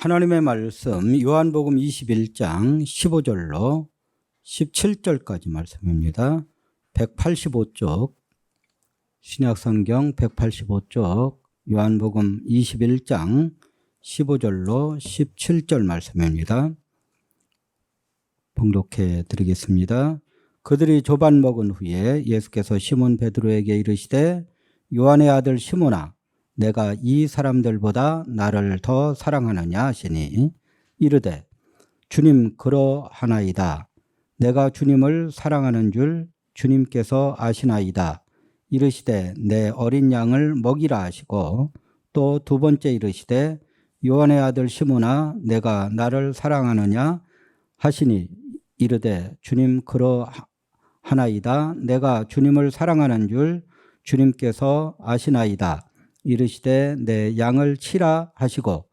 하나님의 말씀 요한복음 21장 15절로 17절까지 말씀입니다. 185쪽 신약성경 185쪽 요한복음 21장 15절로 17절 말씀입니다. 봉독해 드리겠습니다. 그들이 조반 먹은 후에 예수께서 시몬 베드로에게 이르시되 요한의 아들 시몬아 내가 이 사람들보다 나를 더 사랑하느냐 하시니 이르되 주님 그러하나이다. 내가 주님을 사랑하는 줄 주님께서 아시나이다. 이르시되 내 어린 양을 먹이라 하시고 또 두 번째 이르시되 요한의 아들 시몬아 내가 나를 사랑하느냐 하시니 이르되 주님 그러하나이다. 내가 주님을 사랑하는 줄 주님께서 아시나이다. 이르시되 내 양을 치라 하시고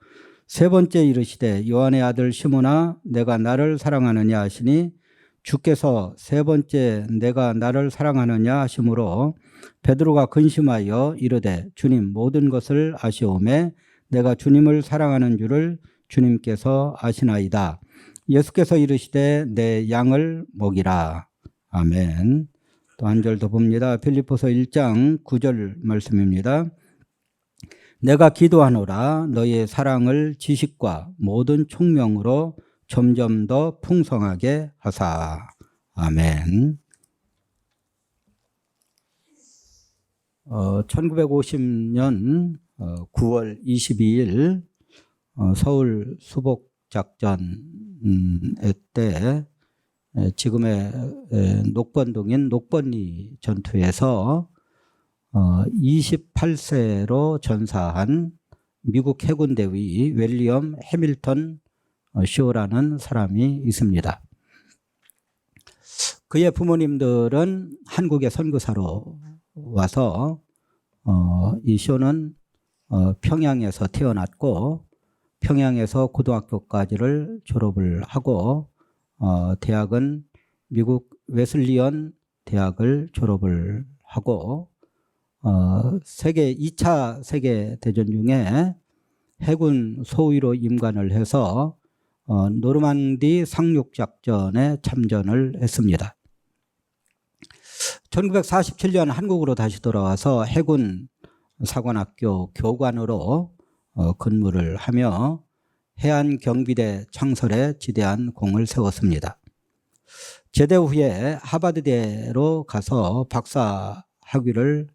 세 번째 이르시되 요한의 아들 시몬아 내가 나를 사랑하느냐 하시니 주께서 세 번째 내가 나를 사랑하느냐 하시므로 베드로가 근심하여 이르되 주님 모든 것을 아시오매 내가 주님을 사랑하는 줄을 주님께서 아시나이다. 예수께서 이르시되 내 양을 먹이라. 아멘. 또 한 절 더 봅니다. 빌립보서 1장 9절 말씀입니다. 내가 기도하노라 너희의 사랑을 지식과 모든 총명으로 점점 더 풍성하게 하사. 아멘. 1950년 9월 22일 서울 수복작전 때 지금의 녹번동인 녹번리 전투에서 28세로 전사한 미국 해군대위 윌리엄 해밀턴 쇼라는 사람이 있습니다. 그의 부모님들은 한국에 선교사로 와서 이 쇼는 평양에서 태어났고 평양에서 고등학교까지를 졸업을 하고 대학은 미국 웨슬리언 대학을 졸업을 하고 2차 세계대전 중에 해군 소위로 임관을 해서 노르망디 상륙작전에 참전을 했습니다. 1947년 한국으로 다시 돌아와서 해군 사관학교 교관으로 근무를 하며 해안경비대 창설에 지대한 공을 세웠습니다. 제대 후에 하버드대로 가서 박사 학위를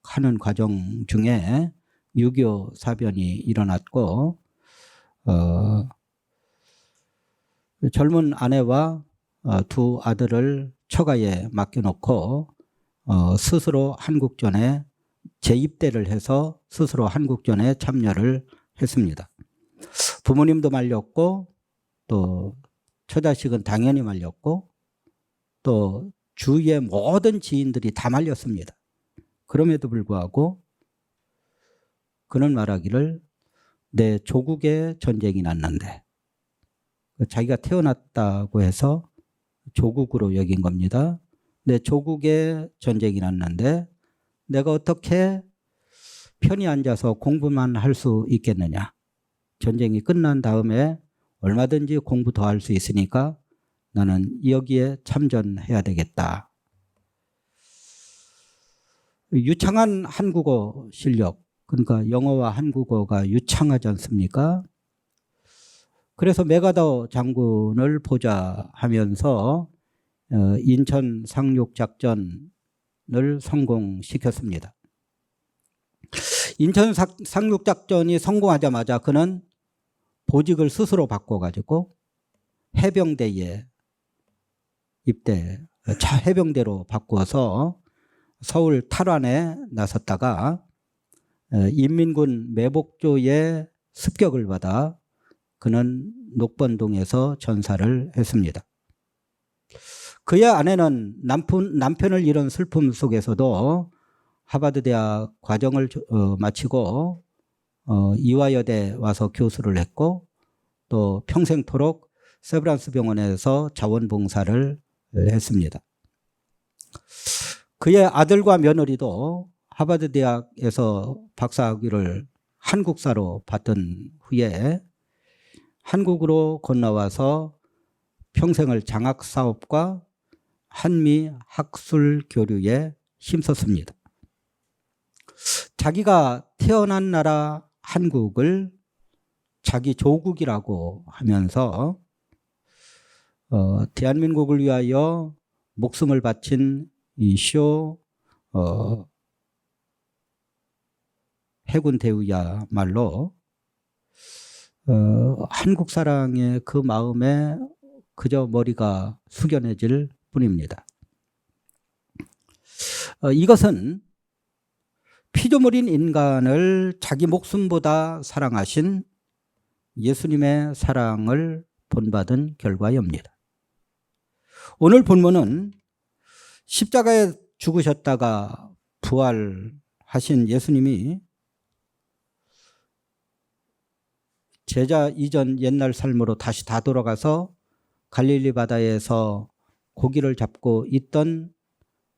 하는 과정 중에 6.25 사변이 일어났고 젊은 아내와 두 아들을 처가에 맡겨놓고 스스로 한국전에 재입대를 해서 스스로 한국전에 참여를 했습니다. 부모님도 말렸고 또 처자식은 당연히 말렸고 또 주위의 모든 지인들이 다 말렸습니다. 그럼에도 불구하고 그는 말하기를 내 조국에 전쟁이 났는데 자기가 태어났다고 해서 조국으로 여긴 겁니다. 내 조국에 전쟁이 났는데 내가 어떻게 편히 앉아서 공부만 할 수 있겠느냐. 전쟁이 끝난 다음에 얼마든지 공부 더 할 수 있으니까 나는 여기에 참전해야 되겠다. 유창한 한국어 실력, 그러니까 영어와 한국어가 유창하지 않습니까? 그래서 메가더 장군을 보좌 하면서 인천 상륙작전을 성공시켰습니다. 인천 상륙작전이 성공하자마자 그는 보직을 스스로 바꿔가지고 해병대에 해병대로 바꿔서 서울 탈환에 나섰다가 인민군 매복조의 습격을 받아 그는 녹번동에서 전사를 했습니다. 그의 아내는 남편을 잃은 슬픔 속에서도 하버드 대학 과정을 마치고 이화여대 와서 교수를 했고 또 평생토록 세브란스 병원에서 자원봉사를 했습니다. 그의 아들과 며느리도 하버드 대학에서 박사학위를 한국사로 받은 후에 한국으로 건너와서 평생을 장학사업과 한미 학술 교류에 힘썼습니다. 자기가 태어난 나라 한국을 자기 조국이라고 하면서 대한민국을 위하여 목숨을 바친 이쇼 해군 대우야말로 한국 사랑의 그 마음에 그저 머리가 숙연해질 뿐입니다. 이것은 피조물인 인간을 자기 목숨보다 사랑하신 예수님의 사랑을 본받은 결과입니다. 오늘 본문은 십자가에 죽으셨다가 부활하신 예수님이 제자 이전 옛날 삶으로 다시 다 돌아가서 갈릴리 바다에서 고기를 잡고 있던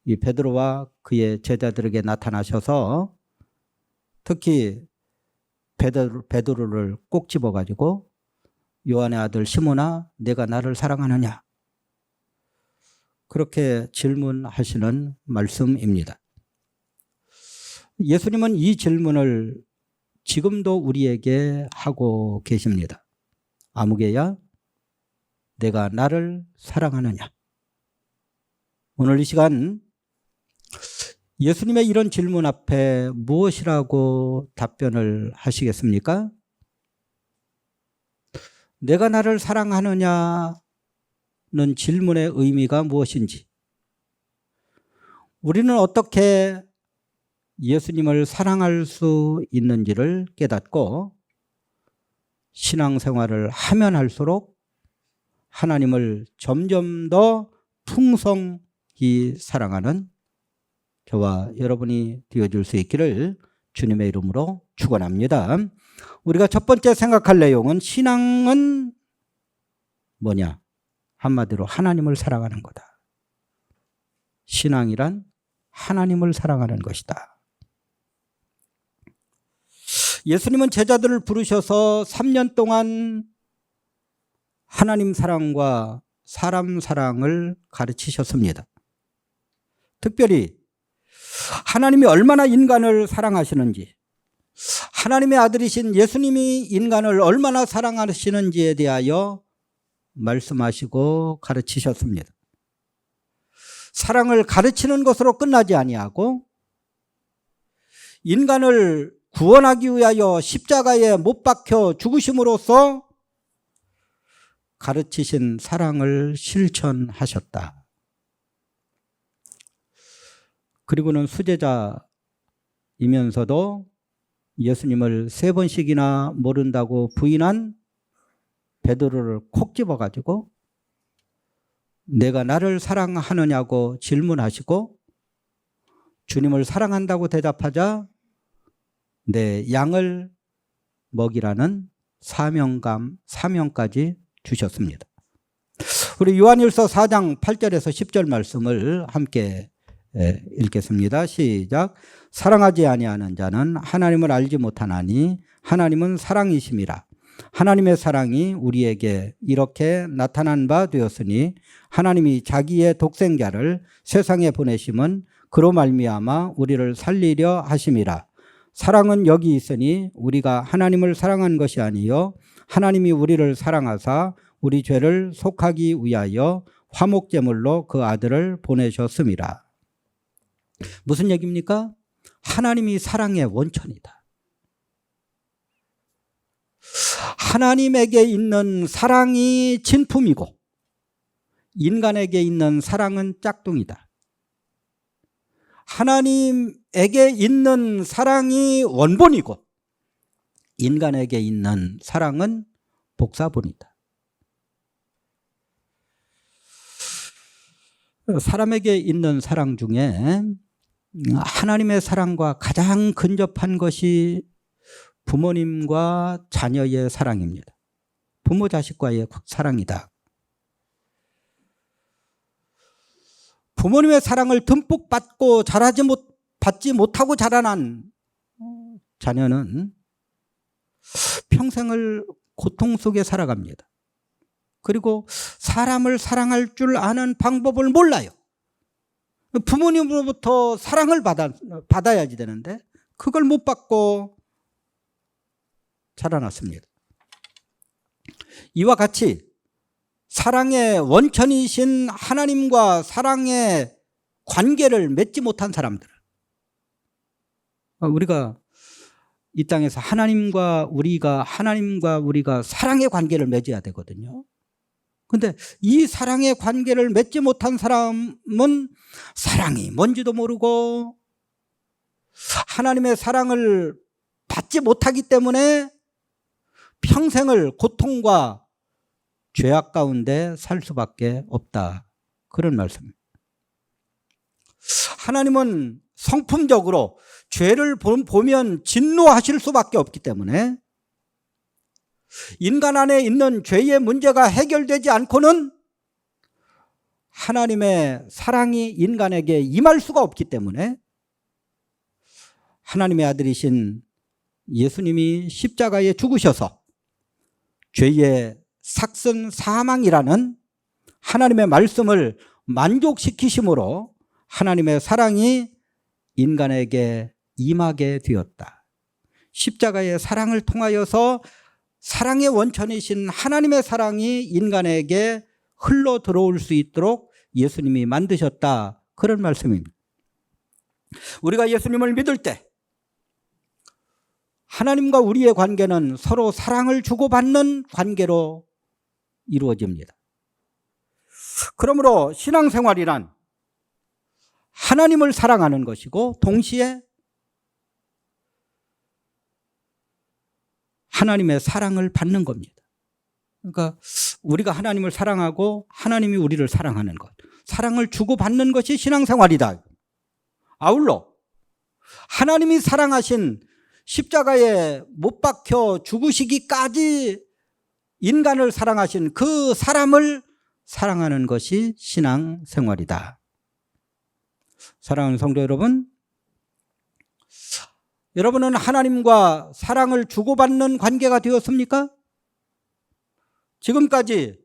이 베드로와 그의 제자들에게 나타나셔서 특히 베드로를 꼭 집어가지고 요한의 아들 시몬아 내가 나를 사랑하느냐 그렇게 질문하시는 말씀입니다. 예수님은 이 질문을 지금도 우리에게 하고 계십니다. 아무개야 내가 나를 사랑하느냐. 오늘 이 시간 예수님의 이런 질문 앞에 무엇이라고 답변을 하시겠습니까? 내가 나를 사랑하느냐는 질문의 의미가 무엇인지, 우리는 어떻게 예수님을 사랑할 수 있는지를 깨닫고 신앙생활을 하면 할수록 하나님을 점점 더 풍성히 사랑하는 저와 여러분이 되어줄 수 있기를 주님의 이름으로 축원합니다. 우리가 첫 번째 생각할 내용은 신앙은 뭐냐? 한마디로 하나님을 사랑하는 거다. 신앙이란 하나님을 사랑하는 것이다. 예수님은 제자들을 부르셔서 3년 동안 하나님 사랑과 사람 사랑을 가르치셨습니다. 특별히 하나님이 얼마나 인간을 사랑하시는지, 하나님의 아들이신 예수님이 인간을 얼마나 사랑하시는지에 대하여 말씀하시고 가르치셨습니다. 사랑을 가르치는 것으로 끝나지 아니하고 인간을 구원하기 위하여 십자가에 못 박혀 죽으심으로써 가르치신 사랑을 실천하셨다. 그리고는 수제자이면서도 예수님을 3번씩이나 모른다고 부인한 베드로를 콕 집어가지고 내가 나를 사랑하느냐고 질문하시고 주님을 사랑한다고 대답하자 내 양을 먹이라는 사명까지 주셨습니다. 우리 요한일서 4장 8절에서 10절 말씀을 함께 읽겠습니다. 시작. 사랑하지 아니하는 자는 하나님을 알지 못하나니 하나님은 사랑이심이라. 하나님의 사랑이 우리에게 이렇게 나타난 바 되었으니 하나님이 자기의 독생자를 세상에 보내심은 그로 말미암아 우리를 살리려 하심이라. 사랑은 여기 있으니 우리가 하나님을 사랑한 것이 아니요 하나님이 우리를 사랑하사 우리 죄를 속하기 위하여 화목제물로 그 아들을 보내셨음이라. 무슨 얘기입니까? 하나님이 사랑의 원천이다. 하나님에게 있는 사랑이 진품이고 인간에게 있는 사랑은 짝퉁이다. 하나님에게 있는 사랑이 원본이고 인간에게 있는 사랑은 복사본이다. 사람에게 있는 사랑 중에 하나님의 사랑과 가장 근접한 것이 부모님과 자녀의 사랑입니다. 부모 자식과의 사랑이다. 부모님의 사랑을 듬뿍 받지 못하고 자라난 자녀는 평생을 고통 속에 살아갑니다. 그리고 사람을 사랑할 줄 아는 방법을 몰라요. 부모님으로부터 사랑을 받아야지 되는데 그걸 못 받고 자라났습니다. 이와 같이 사랑의 원천이신 하나님과 사랑의 관계를 맺지 못한 사람들, 우리가 이 땅에서 하나님과 우리가 사랑의 관계를 맺어야 되거든요. 그런데 이 사랑의 관계를 맺지 못한 사람은 사랑이 뭔지도 모르고 하나님의 사랑을 받지 못하기 때문에 평생을 고통과 죄악 가운데 살 수밖에 없다, 그런 말씀입니다. 하나님은 성품적으로 죄를 보면 진노하실 수밖에 없기 때문에 인간 안에 있는 죄의 문제가 해결되지 않고는 하나님의 사랑이 인간에게 임할 수가 없기 때문에 하나님의 아들이신 예수님이 십자가에 죽으셔서 죄의 삭슨 사망이라는 하나님의 말씀을 만족시키심으로 하나님의 사랑이 인간에게 임하게 되었다. 십자가의 사랑을 통하여서 사랑의 원천이신 하나님의 사랑이 인간에게 흘러 들어올 수 있도록 예수님이 만드셨다, 그런 말씀입니다. 우리가 예수님을 믿을 때 하나님과 우리의 관계는 서로 사랑을 주고받는 관계로 이루어집니다. 그러므로 신앙생활이란 하나님을 사랑하는 것이고 동시에 하나님의 사랑을 받는 겁니다. 그러니까 우리가 하나님을 사랑하고 하나님이 우리를 사랑하는 것, 사랑을 주고받는 것이 신앙생활이다. 아울러 하나님이 사랑하신 십자가에 못 박혀 죽으시기까지 인간을 사랑하신 그 사람을 사랑하는 것이 신앙생활이다. 사랑하는 성도 여러분, 여러분은 하나님과 사랑을 주고받는 관계가 되었습니까? 지금까지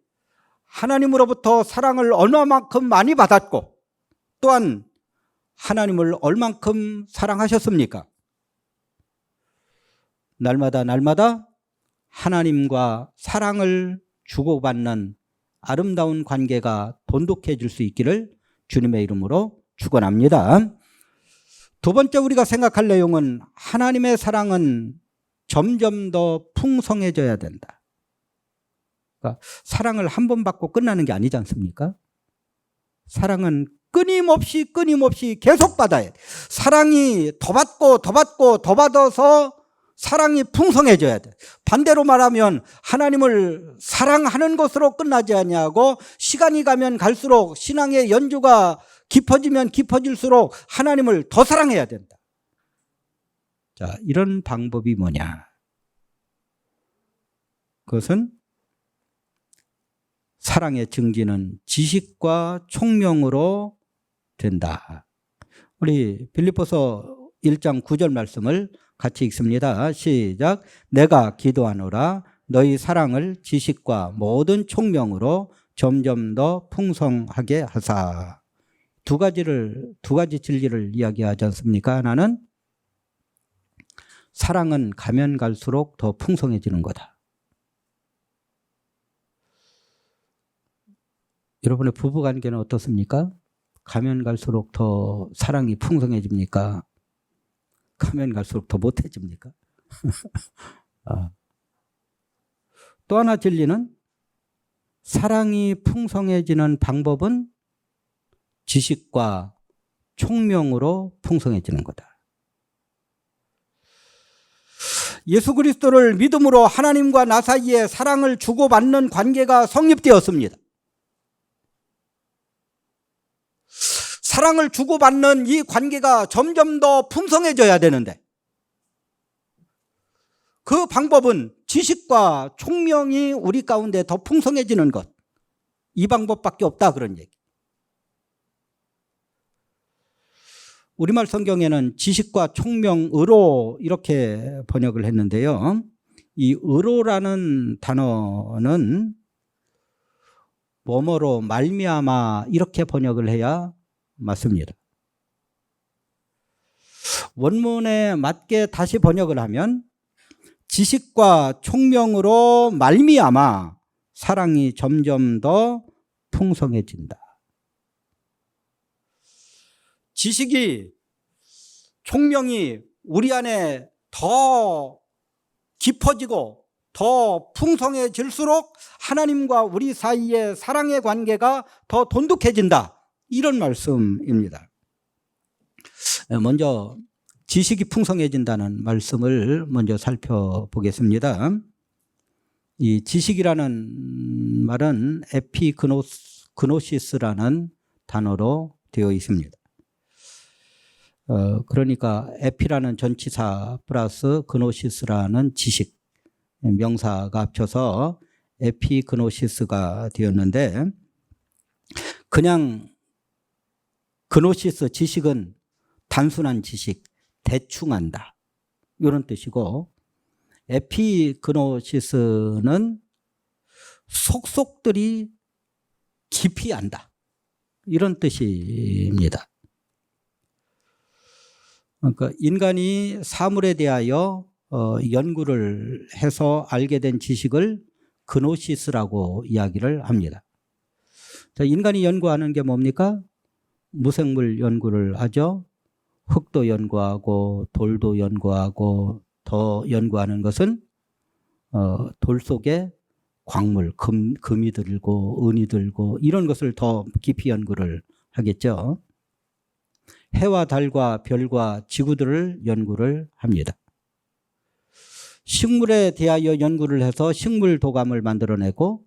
하나님으로부터 사랑을 얼마만큼 많이 받았고 또한 하나님을 얼만큼 사랑하셨습니까? 날마다 하나님과 사랑을 주고받는 아름다운 관계가 돈독해질 수 있기를 주님의 이름으로 축원합니다. 두 번째 우리가 생각할 내용은 하나님의 사랑은 점점 더 풍성해져야 된다. 그러니까 사랑을 한 번 받고 끝나는 게 아니지 않습니까? 사랑은 끊임없이 계속 받아야 돼. 사랑이 더 받아서 사랑이 풍성해져야 돼. 반대로 말하면 하나님을 사랑하는 것으로 끝나지 아니하고 시간이 가면 갈수록 신앙의 연주가 깊어지면 깊어질수록 하나님을 더 사랑해야 된다. 자, 이런 방법이 뭐냐? 그것은 사랑의 증진은 지식과 총명으로 된다. 우리 빌립보서 1장 9절 말씀을 같이 읽습니다. 시작. 내가 기도하노라 너희 사랑을 지식과 모든 총명으로 점점 더 풍성하게 하사. 두 가지 진리를 이야기하지 않습니까? 하나는 사랑은 가면 갈수록 더 풍성해지는 거다. 여러분의 부부관계는 어떻습니까? 가면 갈수록 더 사랑이 풍성해집니까? 가면 갈수록 더 못해집니까? 또 하나 진리는 사랑이 풍성해지는 방법은 지식과 총명으로 풍성해지는 거다. 예수 그리스도를 믿음으로 하나님과 나 사이에 사랑을 주고받는 관계가 성립되었습니다. 사랑을 주고받는 이 관계가 점점 더 풍성해져야 되는데 그 방법은 지식과 총명이 우리 가운데 더 풍성해지는 것, 이 방법밖에 없다, 그런 얘기. 우리말 성경에는 지식과 총명으로 이렇게 번역을 했는데요. 이 의로라는 단어는 뭐뭐로 말미암아 이렇게 번역을 해야 맞습니다. 원문에 맞게 다시 번역을 하면 지식과 총명으로 말미암아 사랑이 점점 더 풍성해진다. 지식이, 총명이 우리 안에 더 깊어지고 더 풍성해질수록 하나님과 우리 사이의 사랑의 관계가 더 돈독해진다. 이런 말씀입니다. 먼저 지식이 풍성해진다는 말씀을 먼저 살펴보겠습니다. 이 지식이라는 말은 에피그노시스라는 단어로 되어 있습니다. 그러니까 에피라는 전치사 플러스 그노시스라는 지식, 명사가 합쳐서 에피그노시스가 되었는데, 그냥 그노시스, 지식은 단순한 지식, 대충 안다, 이런 뜻이고, 에피그노시스는 속속들이 깊이 안다, 이런 뜻입니다. 그러니까 인간이 사물에 대하여 연구를 해서 알게 된 지식을 그노시스라고 이야기를 합니다. 자, 인간이 연구하는 게 뭡니까? 무생물 연구를 하죠. 흙도 연구하고 돌도 연구하고, 더 연구하는 것은 돌 속에 광물, 금이 들고 은이 들고 이런 것을 더 깊이 연구를 하겠죠. 해와 달과 별과 지구들을 연구를 합니다. 식물에 대하여 연구를 해서 식물 도감을 만들어내고,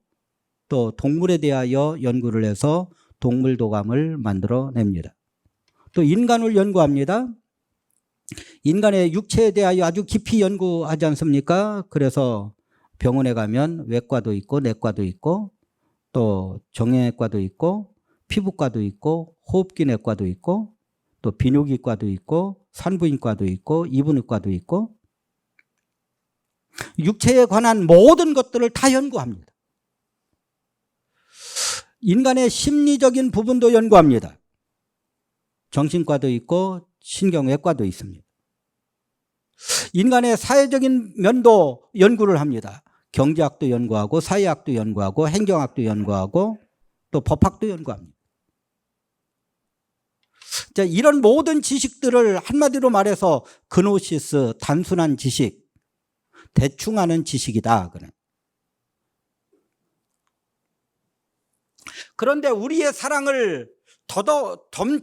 또 동물에 대하여 연구를 해서 동물 도감을 만들어냅니다. 또 인간을 연구합니다. 인간의 육체에 대하여 아주 깊이 연구하지 않습니까? 그래서 병원에 가면 외과도 있고 내과도 있고, 또 정형외과도 있고 피부과도 있고 호흡기 내과도 있고, 또 비뇨기과도 있고 산부인과도 있고 이분의과도 있고, 육체에 관한 모든 것들을 다 연구합니다. 인간의 심리적인 부분도 연구합니다. 정신과도 있고 신경외과도 있습니다. 인간의 사회적인 면도 연구를 합니다. 경제학도 연구하고 사회학도 연구하고 행정학도 연구하고 또 법학도 연구합니다. 자, 이런 모든 지식들을 한마디로 말해서 그노시스, 단순한 지식, 대충 아는 지식이다. 그런데 우리의 사랑을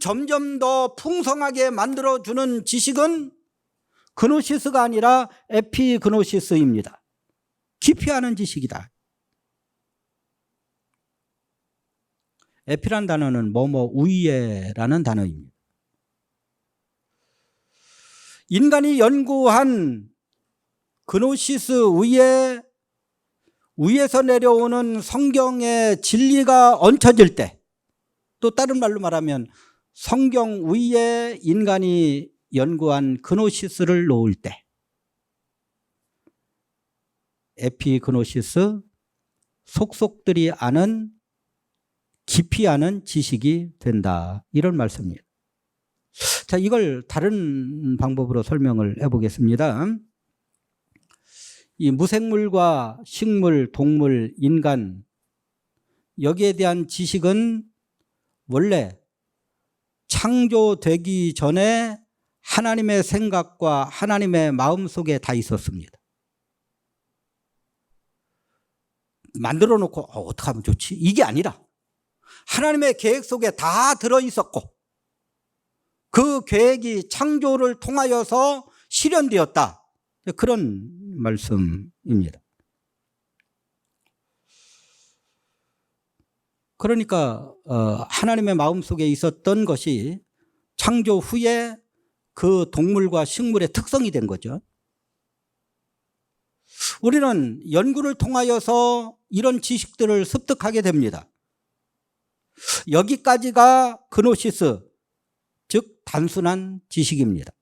점점 더 풍성하게 만들어주는 지식은 그노시스가 아니라 에피그노시스입니다. 깊이 아는 지식이다. 에피란 단어는 뭐뭐 위에라는 단어입니다. 인간이 연구한 그노시스 위에서 내려오는 성경의 진리가 얹혀질 때, 또 다른 말로 말하면 성경 위에 인간이 연구한 그노시스를 놓을 때, 에피그노시스, 속속들이 아는, 깊이 아는 지식이 된다, 이런 말씀입니다. 자, 이걸 다른 방법으로 설명을 해보겠습니다. 이 무생물과 식물, 동물, 인간, 여기에 대한 지식은 원래 창조되기 전에 하나님의 생각과 하나님의 마음 속에 다 있었습니다. 만들어 놓고 어떻게 하면 좋지? 이게 아니라 하나님의 계획 속에 다 들어있었고, 그 계획이 창조를 통하여서 실현되었다, 그런 말씀입니다. 그러니까 하나님의 마음속에 있었던 것이 창조 후에 그 동물과 식물의 특성이 된 거죠. 우리는 연구를 통하여서 이런 지식들을 습득하게 됩니다. 여기까지가 그노시스, 즉 단순한 지식입니다.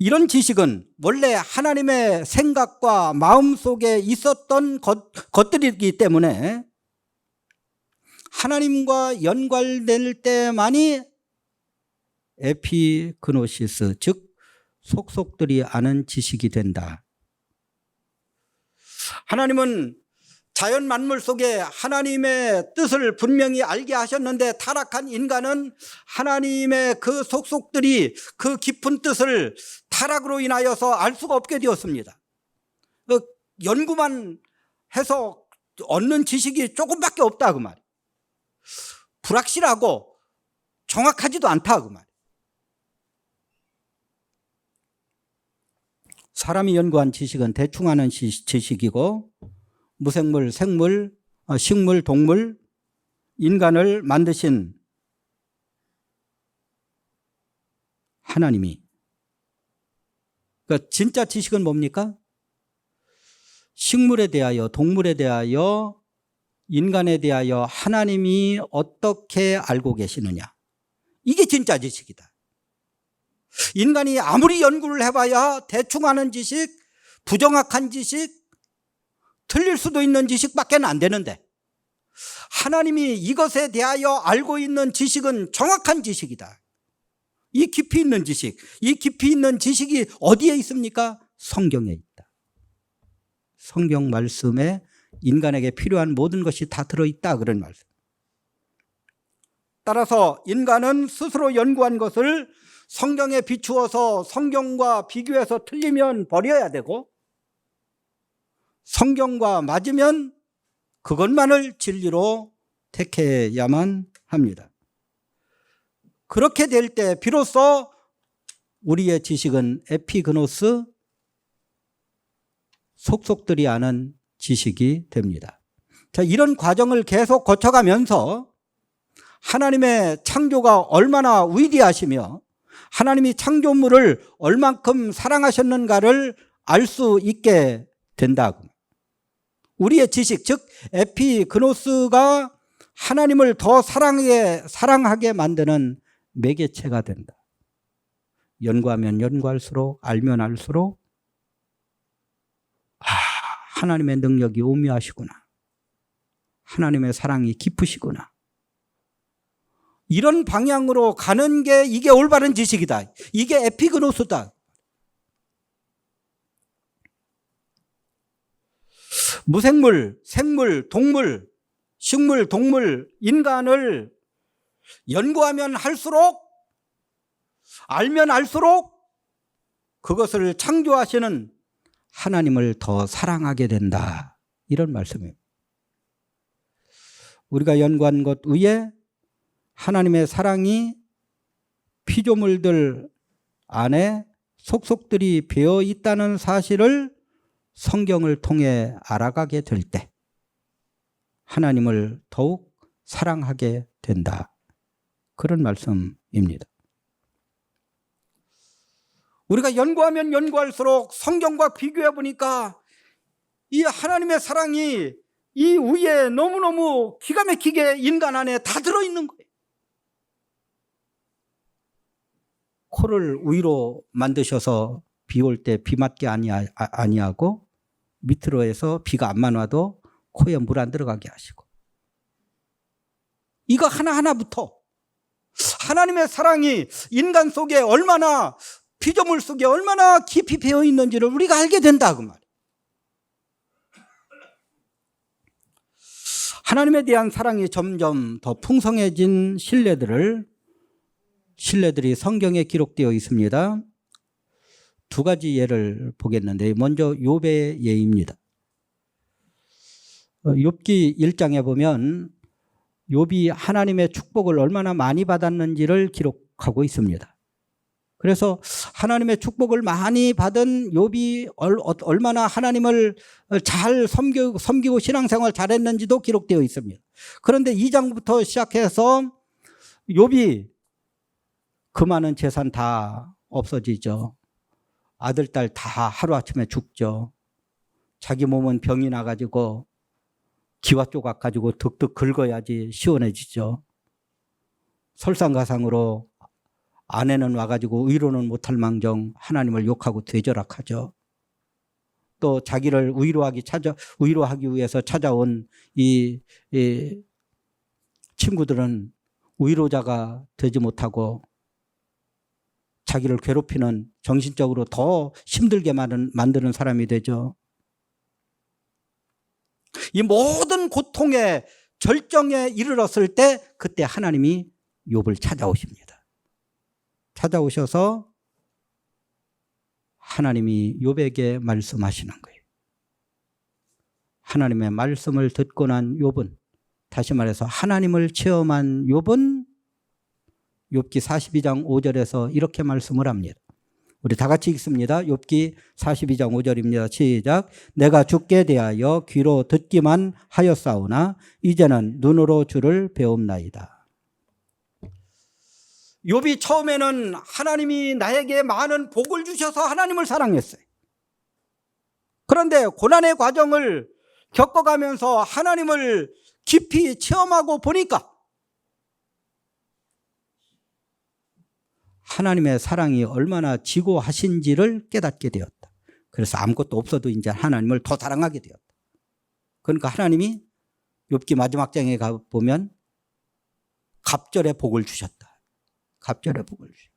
이런 지식은 원래 하나님의 생각과 마음 속에 있었던 것들이기 때문에 하나님과 연관될 때만이 에피그노시스, 즉 속속들이 아는 지식이 된다. 하나님은 자연 만물 속에 하나님의 뜻을 분명히 알게 하셨는데 타락한 인간은 하나님의 그 속속들이 그 깊은 뜻을 타락으로 인하여서 알 수가 없게 되었습니다. 연구만 해서 얻는 지식이 조금밖에 없다 그 말이에요. 불확실하고 정확하지도 않다 그 말이에요. 사람이 연구한 지식은 대충 하는 지식이고 무생물, 생물, 식물, 동물, 인간을 만드신 하나님이, 그러니까 진짜 지식은 뭡니까? 식물에 대하여, 동물에 대하여, 인간에 대하여 하나님이 어떻게 알고 계시느냐, 이게 진짜 지식이다. 인간이 아무리 연구를 해봐야 대충 하는 지식, 부정확한 지식, 틀릴 수도 있는 지식밖에 안 되는데 하나님이 이것에 대하여 알고 있는 지식은 정확한 지식이다. 이 깊이 있는 지식, 이 깊이 있는 지식이 어디에 있습니까? 성경에 있다. 성경 말씀에 인간에게 필요한 모든 것이 다 들어있다 그런 말씀. 따라서 인간은 스스로 연구한 것을 성경에 비추어서 성경과 비교해서 틀리면 버려야 되고 성경과 맞으면 그것만을 진리로 택해야만 합니다. 그렇게 될 때 비로소 우리의 지식은 에피그노스, 속속들이 아는 지식이 됩니다. 자, 이런 과정을 계속 거쳐가면서 하나님의 창조가 얼마나 위대하시며 하나님이 창조물을 얼만큼 사랑하셨는가를 알 수 있게 된다. 우리의 지식, 즉 에피그노스가 하나님을 더 사랑하게 만드는 매개체가 된다. 연구하면 연구할수록, 알면 알수록 하나님의 능력이 오묘하시구나, 하나님의 사랑이 깊으시구나, 이런 방향으로 가는 게 이게 올바른 지식이다. 이게 에피그노스다. 무생물, 생물, 동물, 식물, 동물, 인간을 연구하면 할수록, 알면 알수록 그것을 창조하시는 하나님을 더 사랑하게 된다. 이런 말씀입니다. 우리가 연구한 것 위에 하나님의 사랑이 피조물들 안에 속속들이 배어 있다는 사실을 성경을 통해 알아가게 될 때 하나님을 더욱 사랑하게 된다. 그런 말씀입니다. 우리가 연구하면 연구할수록 성경과 비교해 보니까 이 하나님의 사랑이 이 위에 너무너무 기가 막히게 인간 안에 다 들어있는 거예요. 코를 위로 만드셔서 비 올 때 비 맞게 아니하고 밑으로 해서 비가 안만 와도 코에 물 안 들어가게 하시고, 이거 하나하나부터 하나님의 사랑이 인간 속에 얼마나, 피조물 속에 얼마나 깊이 배어 있는지를 우리가 알게 된다 그 말이에요. 하나님에 대한 사랑이 점점 더 풍성해진 신뢰들이 성경에 기록되어 있습니다. 두 가지 예를 보겠는데, 먼저 욥의 예입니다. 욥기 1장에 보면 욥이 하나님의 축복을 얼마나 많이 받았는지를 기록하고 있습니다. 그래서 하나님의 축복을 많이 받은 욥이 얼마나 하나님을 잘 섬기고 신앙생활 잘했는지도 기록되어 있습니다. 그런데 2장부터 시작해서 욥이 그 많은 재산 다 없어지죠. 아들, 딸 다 하루아침에 죽죠. 자기 몸은 병이 나가지고 기와 조각 가지고 득득 긁어야지 시원해지죠. 설상가상으로 아내는 와가지고 의로는 못할 망정 하나님을 욕하고 되절락하죠. 또 자기를 위로하기 위해서 찾아온 이 친구들은 위로자가 되지 못하고 자기를 괴롭히는, 정신적으로 더 힘들게 만드는 사람이 되죠. 이 모든 고통의 절정에 이르렀을 때 그때 하나님이 욥을 찾아오십니다. 찾아오셔서 하나님이 욥에게 말씀하시는 거예요. 하나님의 말씀을 듣고 난 욥은, 다시 말해서 하나님을 체험한 욥은 욥기 42장 5절에서 이렇게 말씀을 합니다. 우리 다 같이 읽습니다. 욥기 42장 5절입니다. 시작. 내가 주께 대하여 귀로 듣기만 하였사오나 이제는 눈으로 주를 배움나이다. 욥이 처음에는 하나님이 나에게 많은 복을 주셔서 하나님을 사랑했어요. 그런데 고난의 과정을 겪어가면서 하나님을 깊이 체험하고 보니까 하나님의 사랑이 얼마나 지고하신지를 깨닫게 되었다. 그래서 아무것도 없어도 이제 하나님을 더 사랑하게 되었다. 그러니까 하나님이 욥기 마지막 장에 가보면 갑절의 복을 주셨다. 갑절의 복을 주셨다.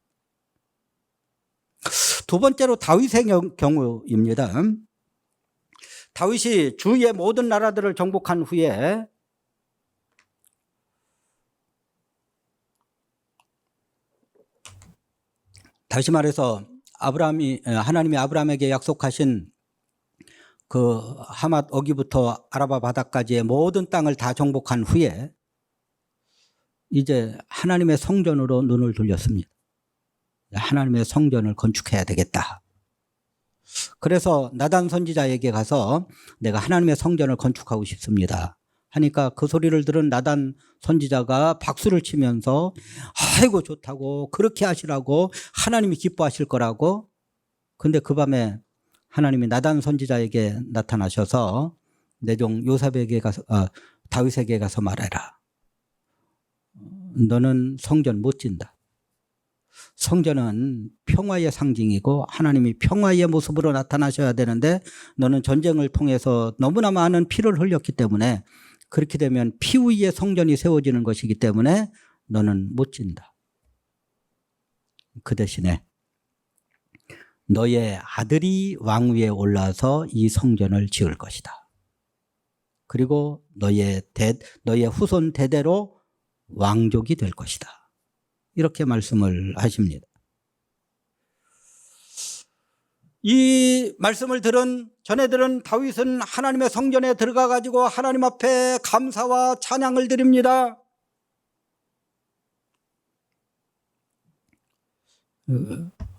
두 번째로 다윗의 경우입니다. 다윗이 주위의 모든 나라들을 정복한 후에 다시 말해서 하나님이 아브라함에게 약속하신 그 하맛 어기부터 아라바 바다까지의 모든 땅을 다 정복한 후에 이제 하나님의 성전으로 눈을 돌렸습니다. 하나님의 성전을 건축해야 되겠다. 그래서 나단 선지자에게 가서 내가 하나님의 성전을 건축하고 싶습니다 하니까 그 소리를 들은 나단 선지자가 박수를 치면서 아이고 좋다고, 그렇게 하시라고, 하나님이 기뻐하실 거라고. 근데 그 밤에 하나님이 나단 선지자에게 나타나셔서 내 종 다윗에게 가서 말해라. 너는 성전 못 짓는다. 성전은 평화의 상징이고 하나님이 평화의 모습으로 나타나셔야 되는데 너는 전쟁을 통해서 너무나 많은 피를 흘렸기 때문에, 그렇게 되면 피 위에 성전이 세워지는 것이기 때문에 너는 못 짓는다. 그 대신에 너의 아들이 왕위에 올라서 이 성전을 지을 것이다. 그리고 너의 후손 대대로 왕족이 될 것이다. 이렇게 말씀을 하십니다. 이 말씀을 전해 들은 다윗은 하나님의 성전에 들어가 가지고 하나님 앞에 감사와 찬양을 드립니다.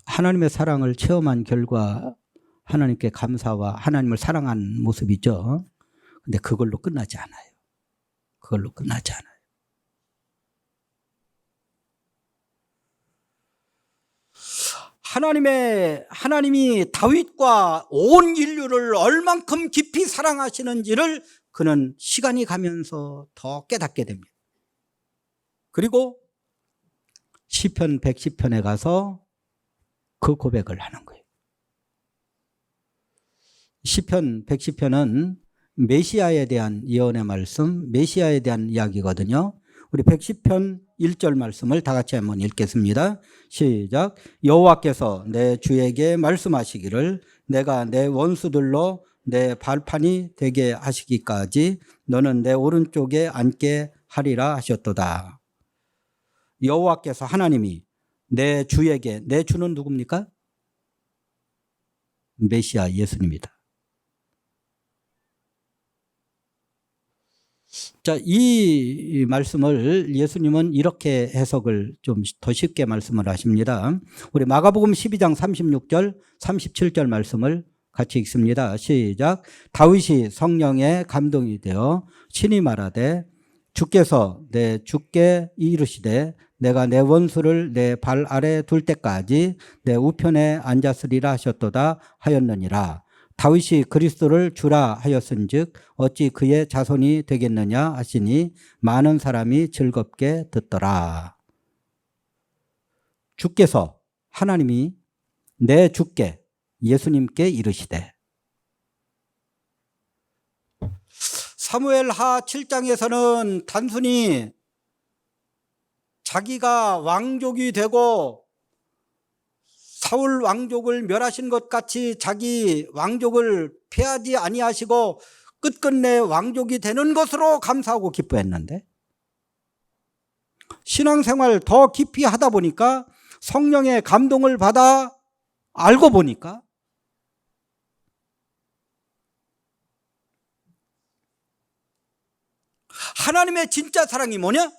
하나님의 사랑을 체험한 결과 하나님께 감사와 하나님을 사랑한 모습이죠. 근데 그걸로 끝나지 않아요. 그걸로 끝나지 않아요. 하나님이 다윗과 온 인류를 얼만큼 깊이 사랑하시는지를 그는 시간이 가면서 더 깨닫게 됩니다. 그리고 시편 110편에 가서 그 고백을 하는 거예요. 시편 110편은 메시아에 대한 예언의 말씀, 메시아에 대한 이야기거든요. 우리 110편 1절 말씀을 다 같이 한번 읽겠습니다. 시작. 여호와께서 내 주에게 말씀하시기를 내가 내 원수들로 내 발판이 되게 하시기까지 너는 내 오른쪽에 앉게 하리라 하셨도다. 여호와께서, 하나님이 내 주에게, 내 주는 누굽니까? 메시아 예수님이다. 자, 이 말씀을 예수님은 이렇게 해석을 좀 더 쉽게 말씀을 하십니다. 우리 마가복음 12장 36절, 37절 말씀을 같이 읽습니다. 시작. 다윗이 성령에 감동이 되어 친히 말하되 주께서 내 주께 이르시되 내가 내 원수를 내 발 아래 둘 때까지 내 우편에 앉았으리라 하셨도다 하였느니라. 다윗이 그리스도를 주라 하였은즉 어찌 그의 자손이 되겠느냐 하시니 많은 사람이 즐겁게 듣더라. 주께서 하나님이 내 주께 예수님께 이르시되, 사무엘하 7장에서는 단순히 자기가 왕족이 되고 사울 왕족을 멸하신 것 같이 자기 왕족을 폐하지 아니하시고 끝끝내 왕족이 되는 것으로 감사하고 기뻐했는데, 신앙생활 더 깊이 하다 보니까 성령의 감동을 받아 알고 보니까 하나님의 진짜 사랑이 뭐냐?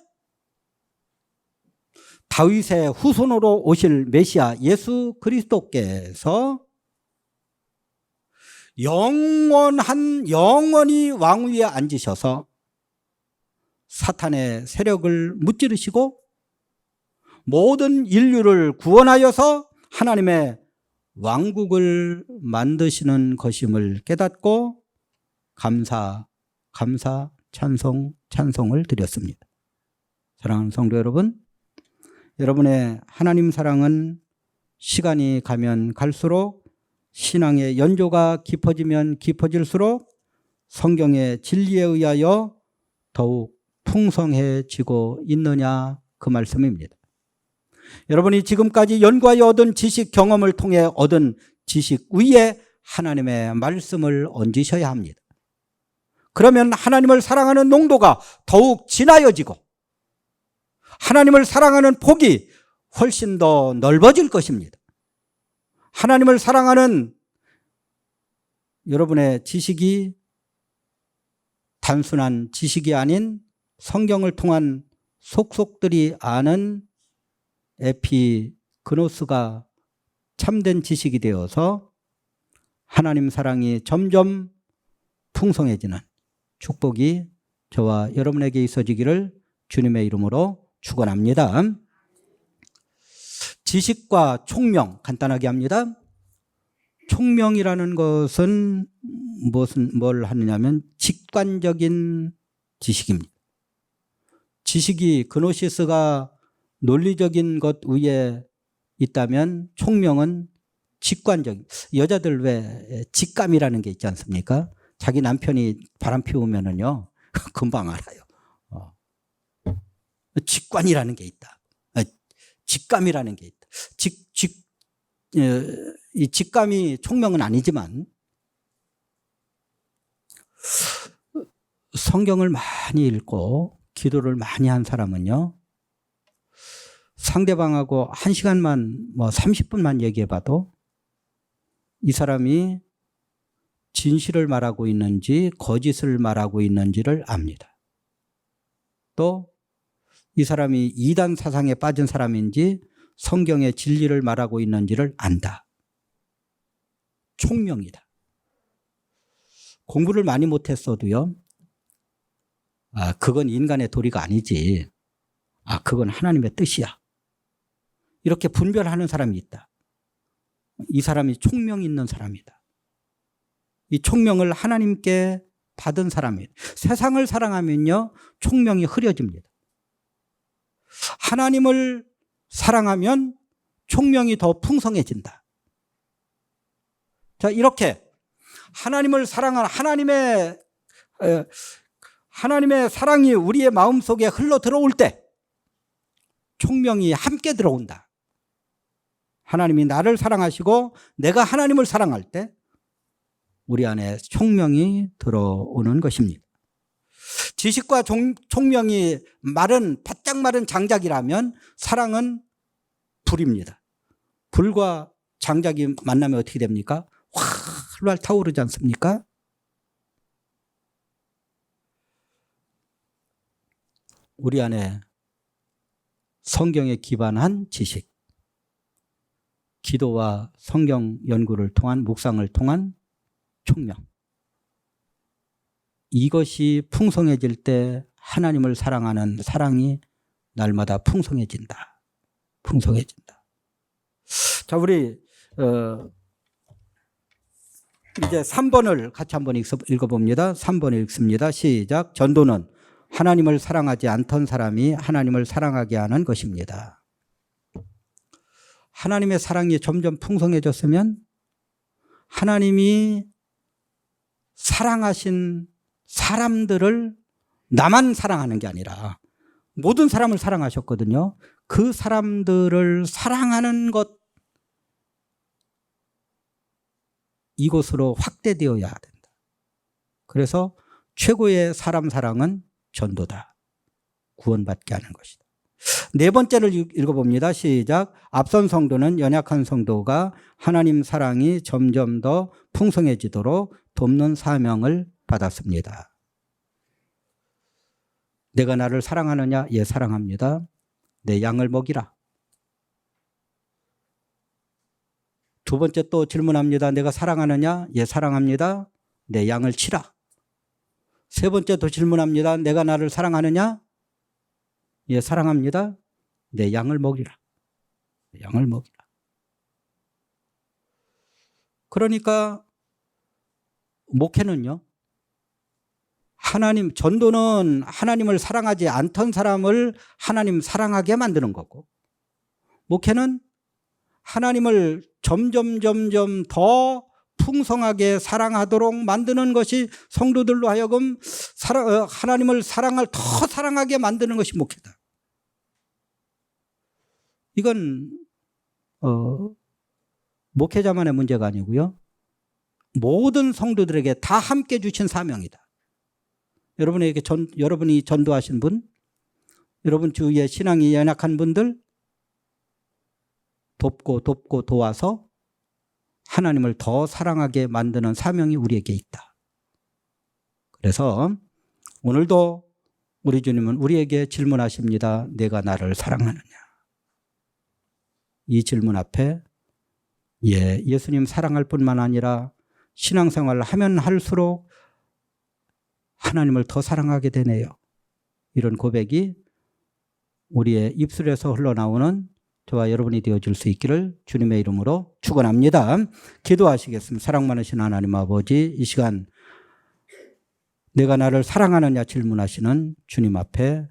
다윗의 후손으로 오실 메시아 예수 그리스도께서 영원히 왕위에 앉으셔서 사탄의 세력을 무찌르시고 모든 인류를 구원하여서 하나님의 왕국을 만드시는 것임을 깨닫고 감사, 찬송을 드렸습니다. 사랑하는 성도 여러분, 여러분의 하나님 사랑은 시간이 가면 갈수록, 신앙의 연조가 깊어지면 깊어질수록 성경의 진리에 의하여 더욱 풍성해지고 있느냐, 그 말씀입니다. 여러분이 지금까지 연구하여 얻은 지식, 경험을 통해 얻은 지식 위에 하나님의 말씀을 얹으셔야 합니다. 그러면 하나님을 사랑하는 농도가 더욱 진하여지고 하나님을 사랑하는 폭이 훨씬 더 넓어질 것입니다. 하나님을 사랑하는 여러분의 지식이 단순한 지식이 아닌 성경을 통한 속속들이 아는 에피그노스가 참된 지식이 되어서 하나님 사랑이 점점 풍성해지는 축복이 저와 여러분에게 있어지기를 주님의 이름으로 축원합니다. 지식과 총명 간단하게 합니다. 총명이라는 것은 뭘 하느냐면 직관적인 지식입니다. 지식이 그노시스가 논리적인 것 위에 있다면 총명은 직관적인, 여자들 왜 직감이라는 게 있지 않습니까? 자기 남편이 바람 피우면은요 금방 알아요. 직관이라는 게 있다. 직감이라는 게 있다. 이 직감이 총명은 아니지만 성경을 많이 읽고 기도를 많이 한 사람은요, 상대방하고 1시간만 30분만 얘기해봐도 이 사람이 진실을 말하고 있는지 거짓을 말하고 있는지를 압니다. 또 이 사람이 이단 사상에 빠진 사람인지 성경의 진리를 말하고 있는지를 안다. 총명이다. 공부를 많이 못했어도요, 그건 인간의 도리가 아니지, 그건 하나님의 뜻이야, 이렇게 분별하는 사람이 있다. 이 사람이 총명 있는 사람이다. 이 총명을 하나님께 받은 사람이에요. 세상을 사랑하면요 총명이 흐려집니다. 하나님을 사랑하면 총명이 더 풍성해진다. 자, 이렇게 하나님을 사랑하는 하나님의 사랑이 우리의 마음속에 흘러 들어올 때 총명이 함께 들어온다. 하나님이 나를 사랑하시고 내가 하나님을 사랑할 때 우리 안에 총명이 들어오는 것입니다. 지식과 총명이 바짝 마른 장작이라면 사랑은 불입니다. 불과 장작이 만나면 어떻게 됩니까? 활활 타오르지 않습니까? 우리 안에 성경에 기반한 지식, 기도와 성경 연구를 통한, 묵상을 통한 총명, 이것이 풍성해질 때 하나님을 사랑하는 사랑이 날마다 풍성해진다. 자, 우리 이제 3번을 같이 한번 읽어봅니다. 3번 읽습니다. 시작. 전도는 하나님을 사랑하지 않던 사람이 하나님을 사랑하게 하는 것입니다. 하나님의 사랑이 점점 풍성해졌으면 하나님이 사랑하신 사람들을 나만 사랑하는 게 아니라 모든 사람을 사랑하셨거든요. 그 사람들을 사랑하는 것, 이곳으로 확대되어야 된다. 그래서 최고의 사람 사랑은 전도다. 구원받게 하는 것이다. 네 번째를 읽어봅니다. 시작. 앞선 성도는 연약한 성도가 하나님 사랑이 점점 더 풍성해지도록 돕는 사명을 받았습니다. 내가 나를 사랑하느냐? 예, 사랑합니다. 내 양을 먹이라. 두 번째 또 질문합니다. 내가 사랑하느냐? 예, 사랑합니다. 내 양을 치라. 세 번째 또 질문합니다. 내가 나를 사랑하느냐? 예, 사랑합니다. 내 양을 먹이라. 양을 먹이라. 그러니까 목회는요, 전도는 하나님을 사랑하지 않던 사람을 하나님 사랑하게 만드는 거고, 목회는 하나님을 점점 더 풍성하게 사랑하도록 만드는 것이, 성도들로 하여금 하나님을 더 사랑하게 만드는 것이 목회다. 이건 목회자만의 문제가 아니고요, 모든 성도들에게 다 함께 주신 사명이다. 여러분이 전도하신 분, 여러분 주위에 신앙이 연약한 분들 돕고 도와서 하나님을 더 사랑하게 만드는 사명이 우리에게 있다. 그래서 오늘도 우리 주님은 우리에게 질문하십니다. 내가 나를 사랑하느냐? 이 질문 앞에 예수님 사랑할 뿐만 아니라 신앙생활을 하면 할수록 하나님을 더 사랑하게 되네요. 이런 고백이 우리의 입술에서 흘러나오는 저와 여러분이 되어줄 수 있기를 주님의 이름으로 축원합니다. 기도하시겠습니다. 사랑 많으신 하나님 아버지, 이 시간 내가 나를 사랑하느냐 질문하시는 주님 앞에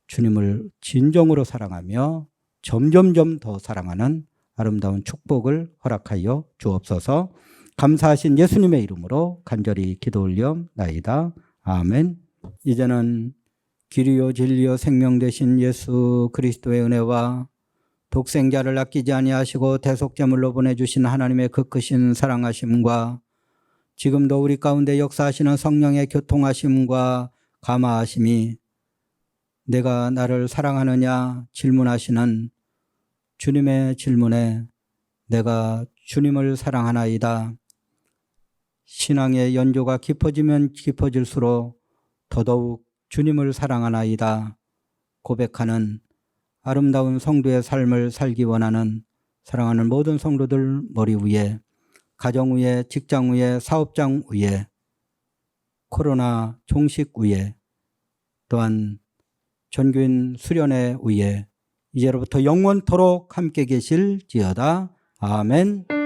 주님을 진정으로 사랑하며 점점 더 사랑하는 아름다운 축복을 허락하여 주옵소서. 감사하신 예수님의 이름으로 간절히 기도 올려나이다. 아멘. 이제는 길이요 진리요 생명 되신 예수 그리스도의 은혜와 독생자를 아끼지 아니하시고 대속제물로 보내주신 하나님의 그 크신 사랑하심과 지금도 우리 가운데 역사하시는 성령의 교통하심과 감화하심이 내가 나를 사랑하느냐 질문하시는 주님의 질문에 내가 주님을 사랑하나이다. 신앙의 연조가 깊어지면 깊어질수록 더더욱 주님을 사랑하나이다 고백하는 아름다운 성도의 삶을 살기 원하는 사랑하는 모든 성도들 머리 위에, 가정 위에, 직장 위에, 사업장 위에, 코로나 종식 위에, 또한 전교인 수련회 위에 이제로부터 영원토록 함께 계실지어다. 아멘.